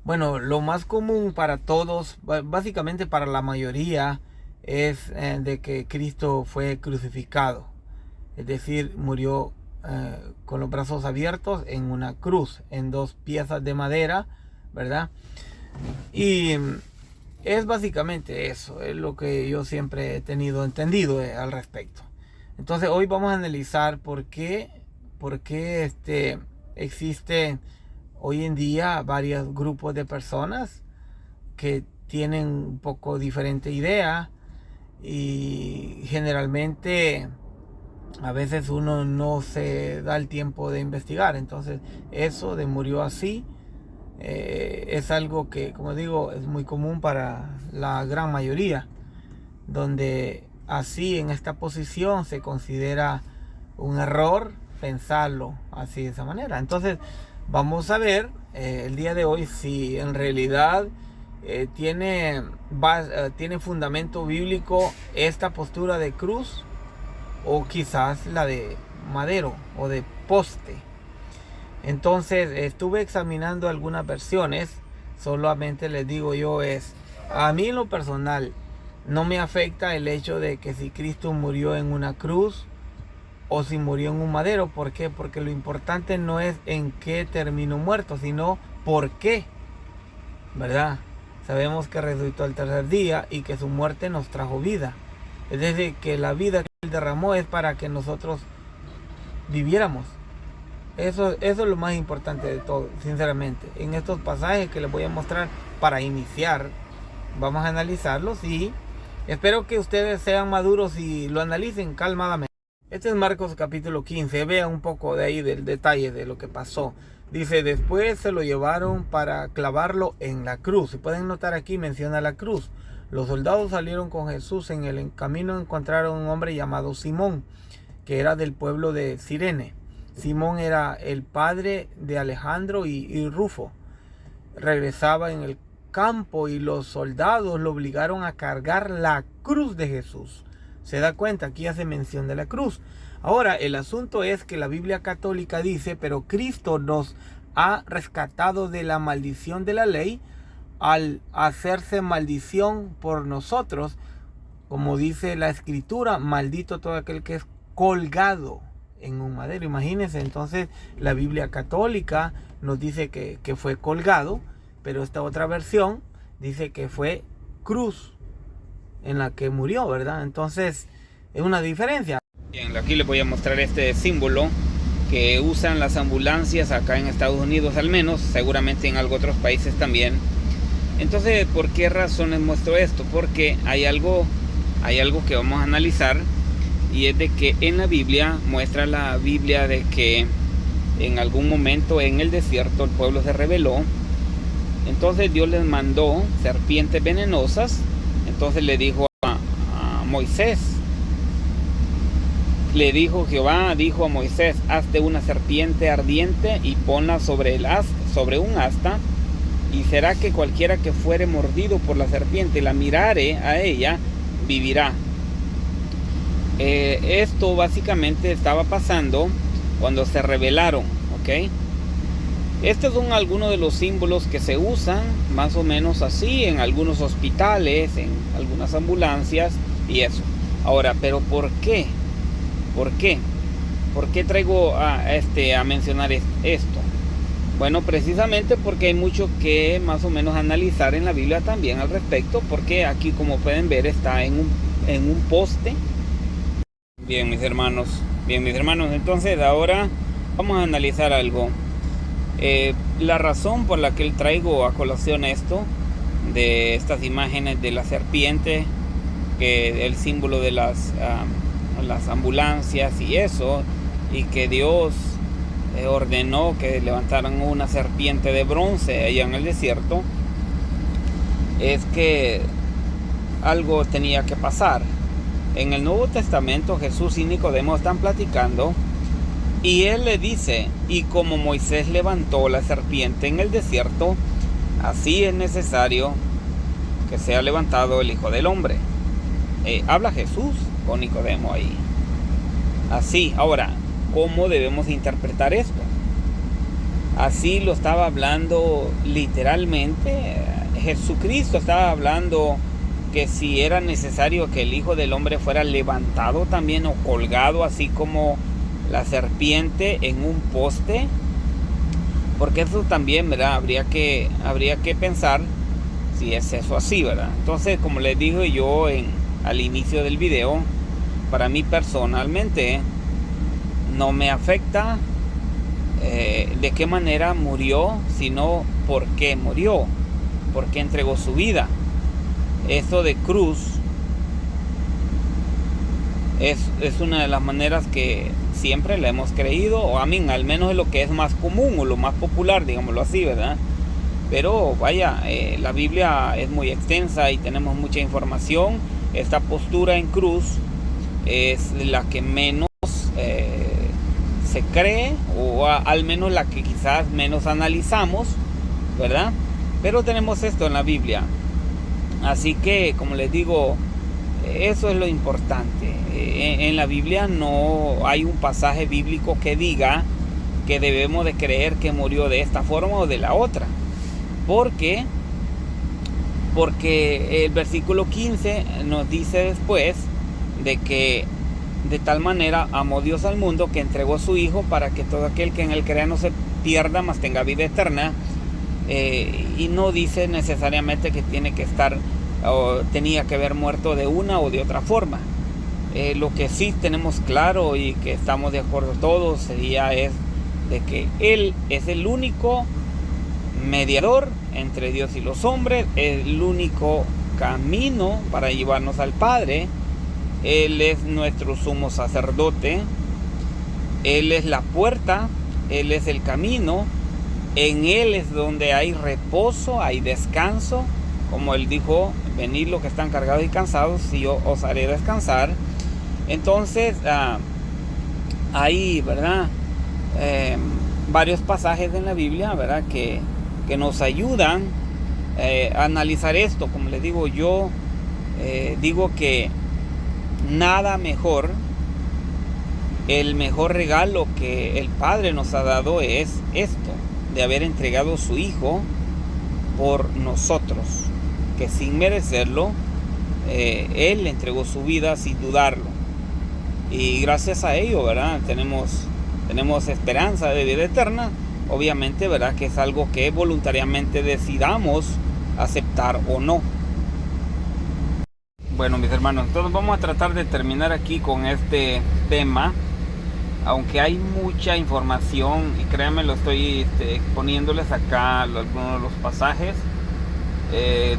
Bueno, lo más común para todos, básicamente para la mayoría, es de que Cristo fue crucificado. Es decir, murió con los brazos abiertos en una cruz, en dos piezas de madera, ¿verdad? Y es básicamente eso, es lo que yo siempre he tenido entendido al respecto. Entonces hoy vamos a analizar por qué existe hoy en día varios grupos de personas que tienen un poco diferente idea y generalmente a veces uno no se da el tiempo de investigar. Entonces eso de murió así es algo que, como digo, es muy común para la gran mayoría, donde así en esta posición se considera un error pensarlo así de esa manera. Entonces vamos a ver el día de hoy si en realidad tiene fundamento bíblico esta postura de cruz o quizás la de madero o de poste. Entonces estuve examinando algunas versiones. Solamente les digo yo a mí en lo personal no me afecta el hecho de que si Cristo murió en una cruz o si murió en un madero. ¿Por qué? Porque lo importante no es en qué terminó muerto, sino por qué, ¿verdad? Sabemos que resucitó al tercer día y que su muerte nos trajo vida. Es decir, que la vida que Él derramó es para que nosotros viviéramos. Eso es lo más importante de todo, sinceramente. En estos pasajes que les voy a mostrar para iniciar, vamos a analizarlos y espero que ustedes sean maduros y lo analicen calmadamente. Este es Marcos capítulo 15. Vean un poco de ahí del detalle de lo que pasó. Dice, después se lo llevaron para clavarlo en la cruz. Si pueden notar aquí, menciona la cruz. Los soldados salieron con Jesús. En el camino encontraron un hombre llamado Simón, que era del pueblo de Cirene. Simón era el padre de Alejandro y Rufo. Regresaba en el campo y los soldados lo obligaron a cargar la cruz de Jesús. Se da cuenta, aquí hace mención de la cruz. Ahora, el asunto es que la Biblia católica dice, pero Cristo nos ha rescatado de la maldición de la ley al hacerse maldición por nosotros. Como dice la escritura, maldito todo aquel que es colgado en un madero. Imagínense, entonces la Biblia católica nos dice que fue colgado, pero esta otra versión dice que fue cruz en la que murió, ¿verdad? Entonces es una diferencia. Bien, aquí les voy a mostrar este símbolo que usan las ambulancias acá en Estados Unidos, al menos, seguramente en algunos otros países también. Entonces, ¿por qué razones muestro esto? Porque hay algo que vamos a analizar, y es de que en la Biblia, muestra la Biblia de que en algún momento en el desierto el pueblo se rebeló. Entonces Dios les mandó serpientes venenosas. Entonces le dijo a Moisés, Jehová dijo a Moisés, hazte una serpiente ardiente y ponla sobre un asta, y será que cualquiera que fuere mordido por la serpiente y la mirare a ella, vivirá. Esto básicamente estaba pasando cuando se rebelaron, ¿ok? Estos son algunos de los símbolos que se usan más o menos así en algunos hospitales, en algunas ambulancias y eso. Ahora, ¿pero por qué? ¿Por qué? ¿Por qué traigo a mencionar esto? Bueno, precisamente porque hay mucho que más o menos analizar en la Biblia también al respecto, porque aquí, como pueden ver, está en un poste. Bien, mis hermanos, entonces ahora vamos a analizar algo. La razón por la que traigo a colación esto, de estas imágenes de la serpiente, que el símbolo de las ambulancias y eso, y que Dios ordenó que levantaran una serpiente de bronce allá en el desierto, es que algo tenía que pasar. En el Nuevo Testamento Jesús y Nicodemo están platicando y él le dice, y como Moisés levantó la serpiente en el desierto, así es necesario que sea levantado el Hijo del Hombre. Habla Jesús con Nicodemo ahí. Así, ahora, ¿cómo debemos interpretar esto? así lo estaba hablando literalmente. Jesucristo estaba hablando que si era necesario que el Hijo del Hombre fuera levantado también o colgado, así como la serpiente en un poste, porque eso también, ¿verdad? Habría que pensar si es eso así, ¿verdad? Entonces, como les dije yo al inicio del video, para mí personalmente no me afecta de qué manera murió, sino por qué murió, por qué entregó su vida. Eso de cruz es una de las maneras que siempre la hemos creído, o al menos es lo que es más común o lo más popular, digámoslo así, ¿verdad? Pero vaya, la Biblia es muy extensa y tenemos mucha información. Esta postura en cruz es la que menos se cree, o al menos la que quizás menos analizamos, ¿verdad? Pero tenemos esto en la Biblia. Así que, como les digo, eso es lo importante. En la Biblia no hay un pasaje bíblico que diga que debemos de creer que murió de esta forma o de la otra. ¿Por qué? Porque el versículo 15 nos dice después de que de tal manera amó Dios al mundo que entregó a su Hijo para que todo aquel que en él crea no se pierda, mas tenga vida eterna. Y no dice necesariamente que tiene que estar o tenía que haber muerto de una o de otra forma. Lo que sí tenemos claro y que estamos de acuerdo todos es de que Él es el único mediador entre Dios y los hombres, el único camino para llevarnos al Padre. Él es nuestro sumo sacerdote, Él es la puerta, Él es el camino. En Él es donde hay reposo, hay descanso. Como Él dijo, venid los que están cargados y cansados, y yo os haré descansar. Entonces, hay, ¿verdad? Varios pasajes en la Biblia, ¿verdad? Que nos ayudan a analizar esto. Como les digo, yo digo que nada mejor, el mejor regalo que el Padre nos ha dado es esto, de haber entregado a su Hijo por nosotros, que sin merecerlo, Él entregó su vida sin dudarlo. Y gracias a ello, ¿verdad? Tenemos esperanza de vida eterna. Obviamente, ¿verdad? Que es algo que voluntariamente decidamos aceptar o no. Bueno, mis hermanos, entonces vamos a tratar de terminar aquí con este tema. Aunque hay mucha información, y créanme, lo estoy poniéndoles acá algunos de los pasajes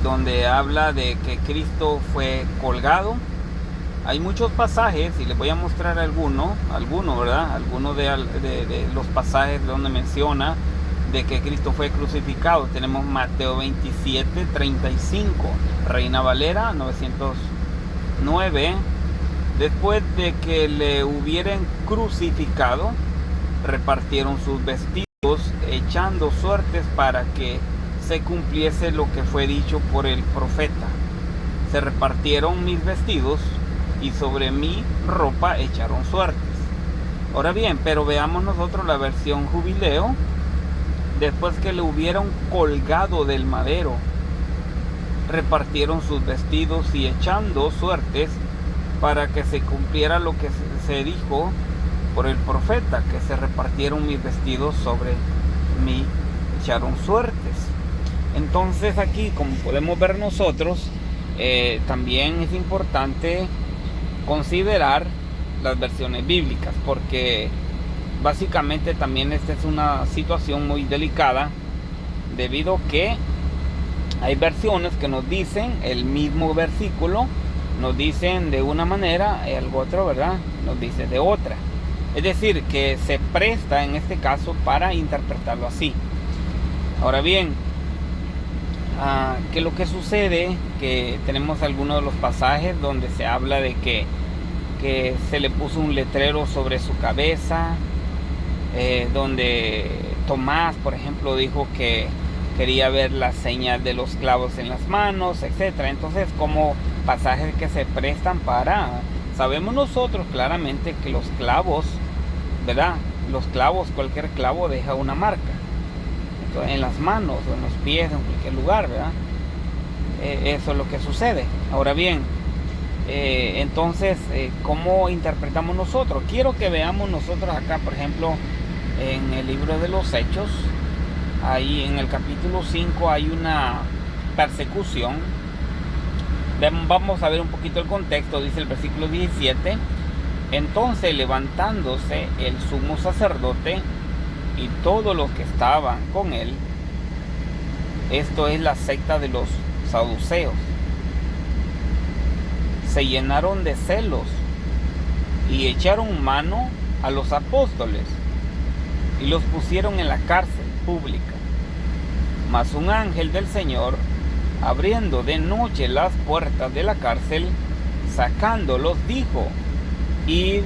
donde habla de que Cristo fue colgado. Hay muchos pasajes y les voy a mostrar algunos, ¿verdad? Algunos de los pasajes donde menciona de que Cristo fue crucificado. Tenemos Mateo 27, 35, Reina Valera 909. Después de que le hubieran crucificado, repartieron sus vestidos, echando suertes para que se cumpliese lo que fue dicho por el profeta. Se repartieron mis vestidos y sobre mi ropa echaron suertes. Ahora bien, pero veamos nosotros la versión Jubileo. Después que le hubieron colgado del madero, repartieron sus vestidos y echando suertes para que se cumpliera lo que se dijo por el profeta, que se repartieron mis vestidos sobre mí, echaron suertes. Entonces aquí, como podemos ver nosotros, también es importante considerar las versiones bíblicas, porque básicamente también esta es una situación muy delicada, debido a que hay versiones que nos dicen el mismo versículo, nos dicen de una manera y algo otro, ¿verdad? Nos dice de otra. Es decir, que se presta en este caso para interpretarlo así. Ahora bien, que lo que sucede, que tenemos algunos de los pasajes donde se habla de que se le puso un letrero sobre su cabeza, donde Tomás, por ejemplo, dijo que quería ver la señal de los clavos en las manos, etcétera. Entonces, como pasajes que se prestan para... Sabemos nosotros claramente que los clavos, ¿verdad? Los clavos, cualquier clavo deja una marca. en las manos o en los pies, en cualquier lugar, ¿verdad? Eso es lo que sucede. Ahora bien, entonces, ¿cómo interpretamos nosotros? Quiero que veamos nosotros acá, por ejemplo, en el libro de los Hechos, ahí en el capítulo 5 hay una persecución. Vamos a ver un poquito el contexto. Dice el versículo 17: entonces, levantándose el sumo sacerdote y todos los que estaban con él, esto es la secta de los saduceos, se llenaron de celos y echaron mano a los apóstoles y los pusieron en la cárcel pública. Mas un ángel del Señor, abriendo de noche las puertas de la cárcel, sacándolos, dijo: id,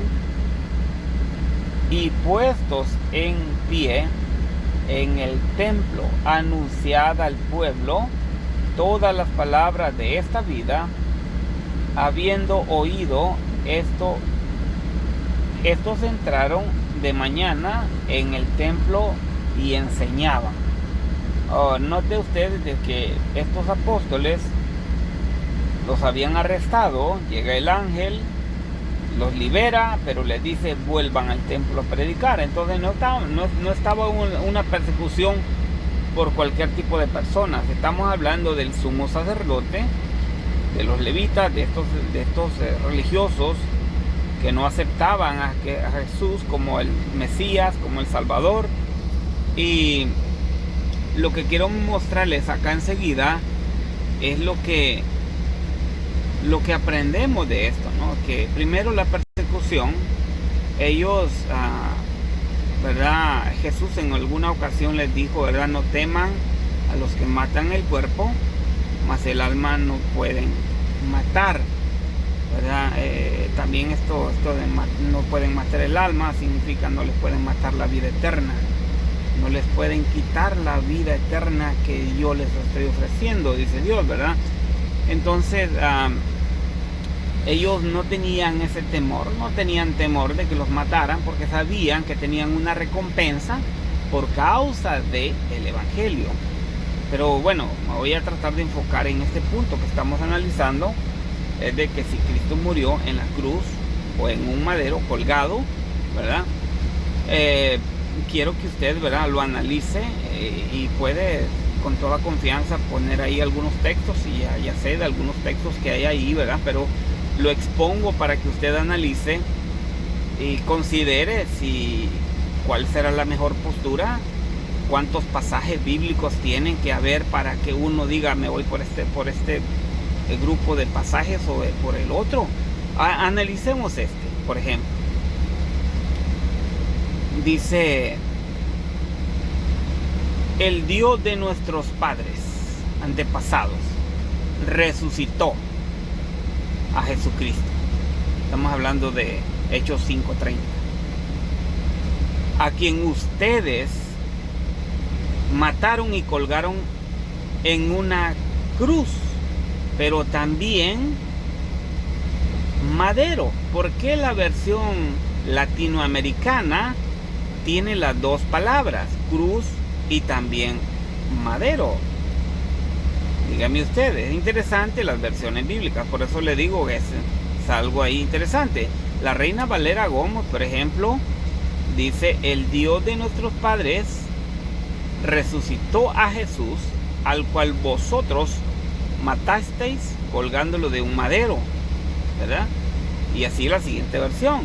y puestos en pie en el templo, anunciad al pueblo todas las palabras de esta vida. Habiendo oído esto, estos entraron de mañana en el templo y enseñaban. Note ustedes de que estos apóstoles los habían arrestado. Llega el ángel, los libera, pero les dice: vuelvan al templo a predicar. Entonces no estaba una persecución por cualquier tipo de personas. Estamos hablando del sumo sacerdote, de los levitas, de estos religiosos que no aceptaban a Jesús como el Mesías, como el Salvador. Y lo que quiero mostrarles acá enseguida es lo que aprendemos de esto, ¿no? Que primero la persecución, ellos, ¿verdad? Jesús en alguna ocasión les dijo, ¿verdad? No teman a los que matan el cuerpo, mas el alma no pueden matar, ¿verdad? También esto de no pueden matar el alma significa no les pueden matar la vida eterna, no les pueden quitar la vida eterna que yo les estoy ofreciendo, dice Dios, ¿verdad? Entonces ellos no tenían ese temor, no tenían temor de que los mataran, porque sabían que tenían una recompensa por causa del evangelio. Pero bueno, me voy a tratar de enfocar en este punto que estamos analizando, es de que si Cristo murió en la cruz o en un madero colgado, ¿verdad? Quiero que usted, ¿verdad?, lo analice y puede con toda confianza poner ahí algunos textos, y ya sé de algunos textos que hay ahí, ¿verdad? Pero lo expongo para que usted analice y considere cuál será la mejor postura, cuántos pasajes bíblicos tienen que haber para que uno diga me voy por este grupo de pasajes o por el otro. Analicemos por ejemplo. Dice: el Dios de nuestros padres antepasados resucitó a Jesucristo. Estamos hablando de Hechos 5:30. A quien ustedes mataron y colgaron en una cruz, pero también madero. ¿Por qué la versión latinoamericana tiene las dos palabras, cruz y también madero? Dígame usted, es interesante las versiones bíblicas, por eso le digo que es algo ahí interesante. La Reina Valera Gómez, por ejemplo, dice: el Dios de nuestros padres resucitó a Jesús, al cual vosotros matasteis colgándolo de un madero, ¿verdad? Y así la siguiente versión.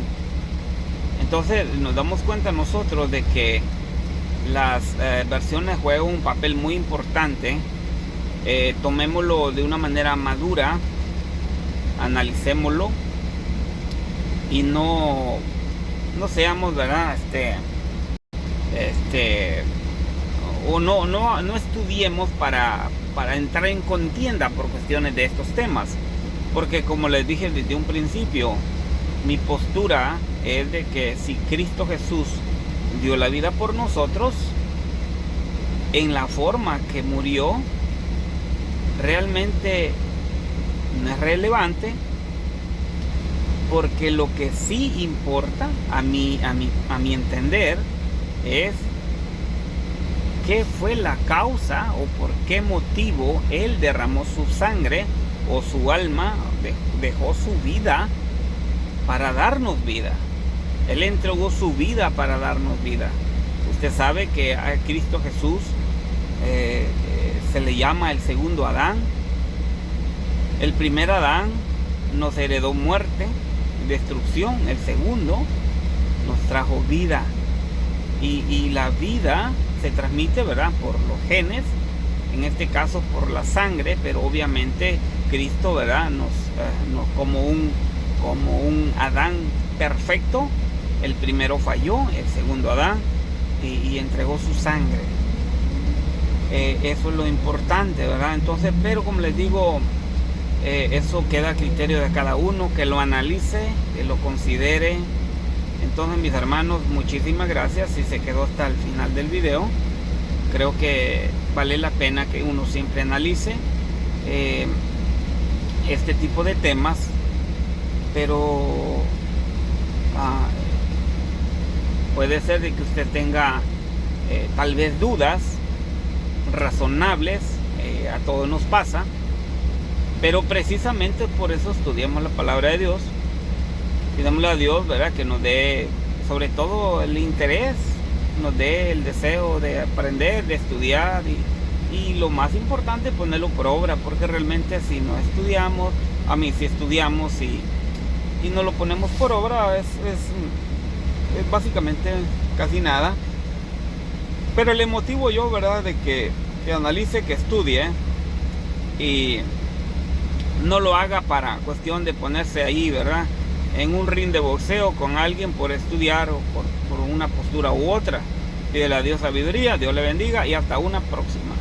Entonces nos damos cuenta nosotros de que las versiones juegan un papel muy importante. Tomémoslo de una manera madura, analicémoslo y no seamos, ¿verdad? O no estudiemos para entrar en contienda por cuestiones de estos temas, porque como les dije desde un principio, mi postura es de que si Cristo Jesús dio la vida por nosotros en la forma que murió, realmente no es relevante, porque lo que sí importa a mi entender es qué fue la causa o por qué motivo Él derramó su sangre o su alma, dejó su vida para darnos vida. Él entregó su vida para darnos vida. Usted sabe que a Cristo Jesús se le llama el segundo Adán. El primer Adán nos heredó muerte y destrucción. El segundo nos trajo vida. Y la vida se transmite, ¿verdad?, por los genes, en este caso por la sangre, pero obviamente Cristo, ¿verdad?, nos como un Adán perfecto. El primero falló, el segundo Adán, y entregó su sangre. Eso es lo importante, ¿verdad? Entonces, pero como les digo, eso queda a criterio de cada uno, que lo analice, que lo considere. Entonces, mis hermanos, muchísimas gracias si se quedó hasta el final del video. Creo que vale la pena que uno siempre analice este tipo de temas, pero puede ser de que usted tenga tal vez dudas razonables, a todos nos pasa, pero precisamente por eso estudiamos la palabra de Dios. Pidámosle a Dios, ¿verdad?, que nos dé sobre todo el interés, nos dé el deseo de aprender, de estudiar y lo más importante, ponerlo por obra, porque realmente si no estudiamos, si estudiamos y no lo ponemos por obra, es básicamente casi nada. Pero le motivo yo, ¿verdad?, de que analice, que estudie y no lo haga para cuestión de ponerse ahí, ¿verdad?, en un ring de boxeo con alguien por estudiar o por una postura u otra. Pídele a Dios sabiduría, Dios le bendiga y hasta una próxima.